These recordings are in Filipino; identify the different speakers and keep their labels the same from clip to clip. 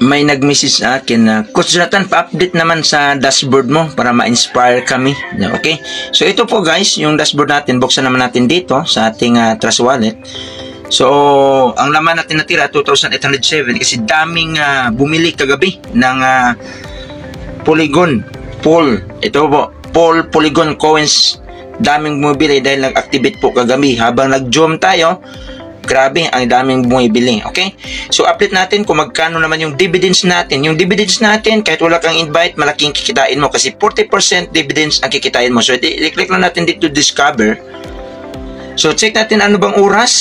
Speaker 1: may nag-message sa akin na, Coach Jonathan, pa-update naman sa dashboard mo para ma-inspire kami. Okay? So, ito po guys, yung dashboard natin. Buksan naman natin dito sa ating Trust Wallet. So, ang laman natin natira, 2,807 kasi daming bumili kagabi ng Polygon. Ito po, Polygon coins. Daming bumibili dahil nag-activate po kagabi. Habang nag-zoom tayo, grabe, ang daming bumibili. Okay? So, update natin kung magkano naman yung dividends natin. Yung dividends natin, kahit wala kang invite, malaking kikitain mo kasi 40% dividends ang kikitain mo. So, i-click lang natin dito, discover. So, check natin ano bang oras.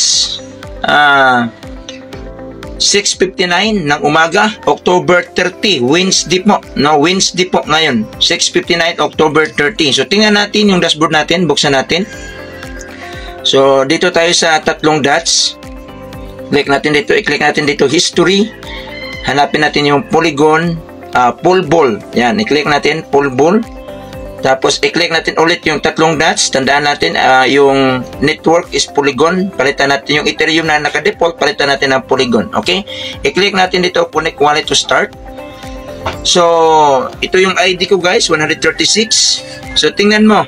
Speaker 1: 6:59 ng umaga, October 30, Wednesday po. No, Wednesday po ngayon. 6:59, October 30. So, tingnan natin yung dashboard natin. Buksan natin. So, dito tayo sa tatlong dots. Click natin dito. I-click natin dito, history. Hanapin natin yung Polygon, Pool Ball. Yan, i-click natin, Pool Ball. Tapos, i-click natin ulit yung tatlong dots. Tandaan natin, yung network is Polygon. Palitan natin yung Ethereum na naka-default. Palitan natin ng Polygon. Okay? I-click natin dito, connect wallet to start. So, ito yung ID ko guys, 136. So, tingnan mo.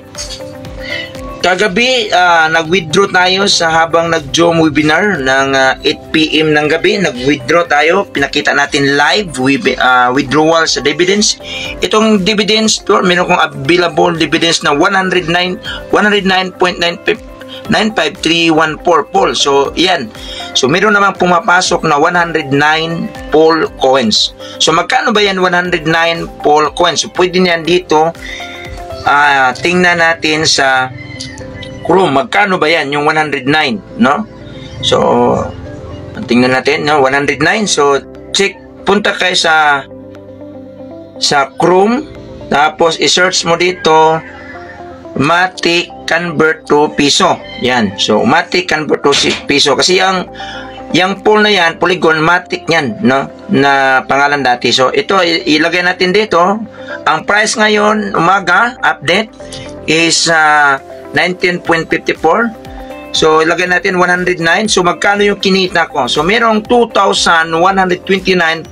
Speaker 1: Kagabi, nag-withdraw tayo sa habang nag-Zoom webinar ng 8 PM ng gabi. Nag-withdraw tayo. Pinakita natin live withdrawal sa dividends. Itong dividends, meron kong available dividends na 109.95314 Pol. So, yan. So, meron namang pumapasok na 109 Pol coins. So, magkano ba yan 109 Pol coins? So, pwede niyan dito. Tingnan natin sa Chrome, magkano ba yan yung 109, no? So, tingnan natin, no? 109. So, check, punta kayo sa Chrome, tapos i-search mo dito Matic convert to piso. Yan. So, Matic convert to piso kasi yung pool na yan, Polygon, Matic yan, no? Na pangalan dati. So, ito, ilagay natin dito. Ang price ngayon, umaga, update, is 19.54. So, ilagay natin 109. So, magkano yung kinita ko? So, merong 2,129.57.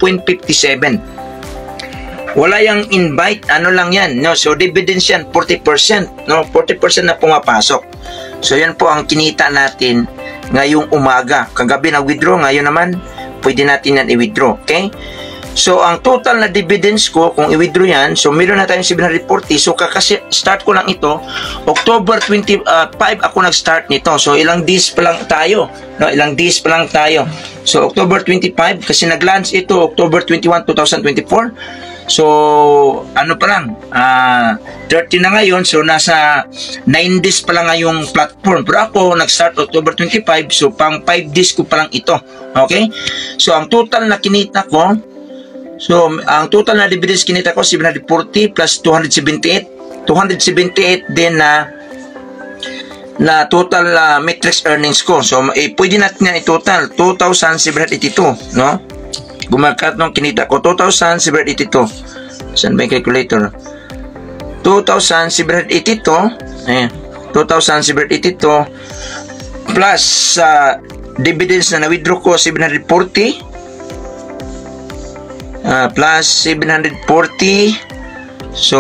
Speaker 1: Wala yung invite. Ano lang yan? No? So, dividends yan, 40%. No? 40% na pumapasok. So, yan po ang kinita natin ngayong umaga. Kagabi nag-withdraw. Ngayon naman, pwede natin yan i-withdraw. Okay? So, ang total na dividends ko, kung i-withdraw yan, so, meron na tayong 740. So, start ko lang ito. October 25 ako nag-start nito. So, ilang days pa lang tayo. No? Ilang days pa lang tayo. So, October 25, kasi nag-launch ito October 21, 2024. So, ano pa lang, 30 na ngayon. So, nasa 9 days pa lang ngayong platform. Pero ako, nag-start October 25. So, pang 5 days ko pa lang ito. Okay? So, ang total na kinita ko, so, ang total na dividends kinita ko, 740 plus 278. 278 din na total matrix earnings ko. So, pwede natin yan i-total. 2,782, no? Bumakat nung kinita ko, 2,782. Saan ba yung calculator? 2,782. Ayan. 2,782 plus dividends na na-withdraw ko, 740. Plus 740. So,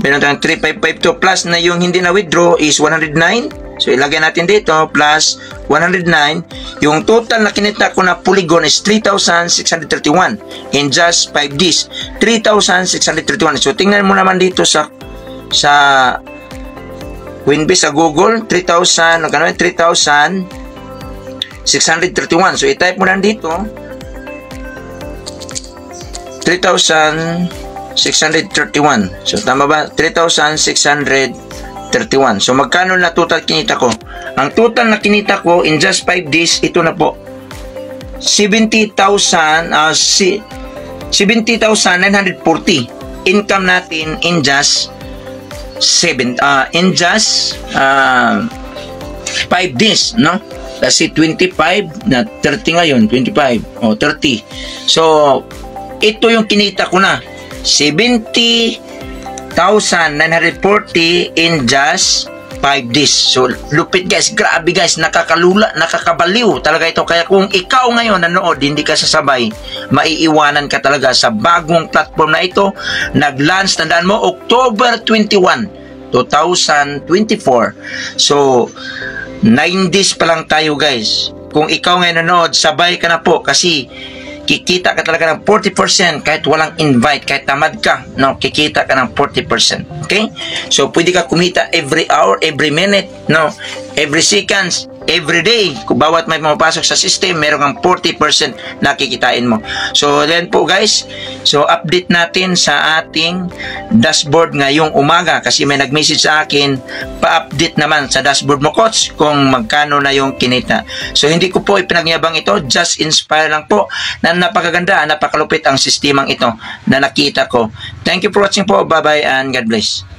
Speaker 1: meron tayong 3,552 plus na yung hindi na withdraw is 109. So, ilagay natin dito plus 109. Yung total na kinita ko na Polygon is 3,631 in just 5 days. 3,631. So, tingnan mo naman dito sa Coinbase, sa Google, 3,631. So, i-type mo lang dito 3,631. So, tama ba? 3,631. So, magkano na total kinita ko? Ang total na kinita ko in just 5 days, ito na po. 70,940. Income natin in just 5 days, no? Kasi 25 na 30 ngayon, 25 o 30. So, ito yung kinita ko na. 70,940 in just 5 days. So, lupit guys. Grabe guys. Nakakalula, nakakabaliw talaga ito. Kaya kung ikaw ngayon nanood, hindi ka sasabay, maiiwanan ka talaga sa bagong platform na ito. Nag-launch, tandaan mo, October 21, 2024. So, 9 days pa lang tayo guys. Kung ikaw ngayon nanood, sabay ka na po kasi kikita ka talaga ng 40% kahit walang invite, kahit tamad ka, no, kikita ka ng 40%. Okay? So, pwede ka kumita every hour, every minute, no, every seconds, every day. Kung bawat may pumapasok sa system, meron kang 40% na kikitain mo. So, then po guys, so update natin sa ating dashboard ngayong umaga kasi may nag-message sa akin, pa-update naman sa dashboard mo, coach, kung magkano na yung kinita. So, hindi ko po ipinagyabang ito, just inspire lang po na napakaganda, napakalupit ang sistemang ito na nakita ko. Thank you for watching po. Bye-bye and God bless.